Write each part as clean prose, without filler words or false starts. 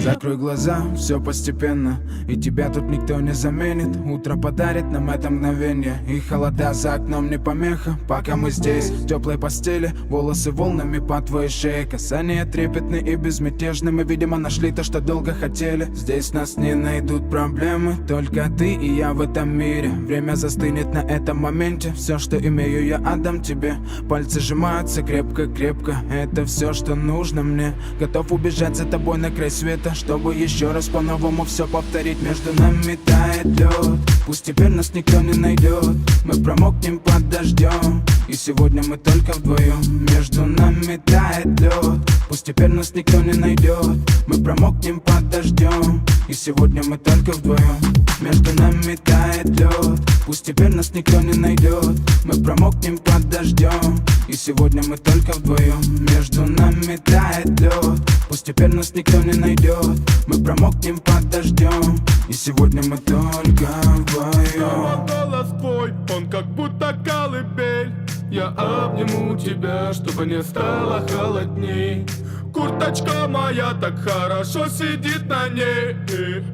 Закрой глаза, все постепенно, и тебя тут никто не заменит. Утро подарит нам это мгновение, и холода за окном не помеха. Пока мы здесь, в теплой постели, волосы волнами по твоей шее. Касания трепетны и безмятежны, мы, видимо, нашли то, что долго хотели. Здесь нас не найдут проблемы, только ты и я в этом мире. Время застынет на этом моменте, все, что имею, я отдам тебе. Пальцы сжимаются крепко-крепко, это все, что нужно мне. Готов убежать за тобой на край света, чтобы еще раз по-новому все повторить. Между нами тает лед, пусть теперь нас никто не найдет. Мы промокнем под дождем, и сегодня мы только вдвоем. Между нами тает лед, пусть теперь нас никто не найдет. Мы промокнем под дождем, и сегодня мы только вдвоем. Между нами тает лед, пусть теперь нас никто не найдет. Мы промокнем под дождем, и сегодня мы только вдвоем. Между нами тает лед, пусть теперь нас никто не найдет. Мы промокнем под дождем, и сегодня мы только вдвоем. Голос твой, он как будто колыбель. Я обниму тебя, чтобы не стало холодней. Курточка моя так хорошо сидит на ней.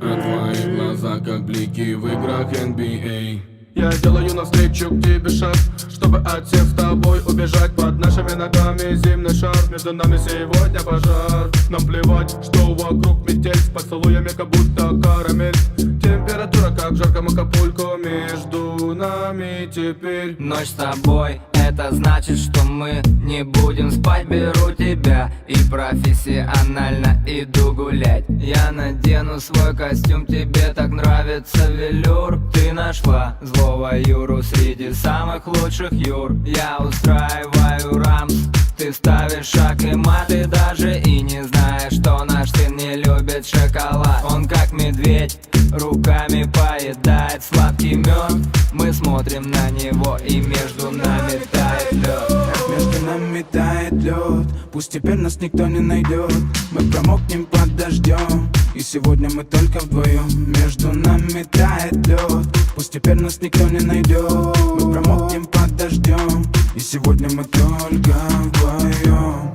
А твои глаза как блики в играх NBA. Я делаю навстречу к тебе шаг, чтобы от всех с тобой убежать. Под нашими ногами зимний шар, между нами сегодня пожар. Нам плевать, что вокруг метель, с поцелуями как будто карамель. Температура как в жарком Акапулько, между нами теперь. Ночь с тобой, это значит, что мы не будем спать. Беру тебя и профессионально иду гулять. Я надену свой костюм, тебе так нравится велюр. Ты нашла злого Юру среди самых лучших Юр. Я устраиваю рамс, ты ставишь шаг и мат. Ты даже и не знаешь, что наш сын не любит шоколад. Он как медведь, руками поедает сладкий мед. Мы смотрим на него, и между нами тает лед. Между нами тает лед, пусть теперь нас никто не найдет. Мы промокнем под дождем, и сегодня мы только вдвоем. Между нами тает лед, пусть теперь нас никто не найдет. Мы промокнем под дождем, и сегодня мы только вдвоем.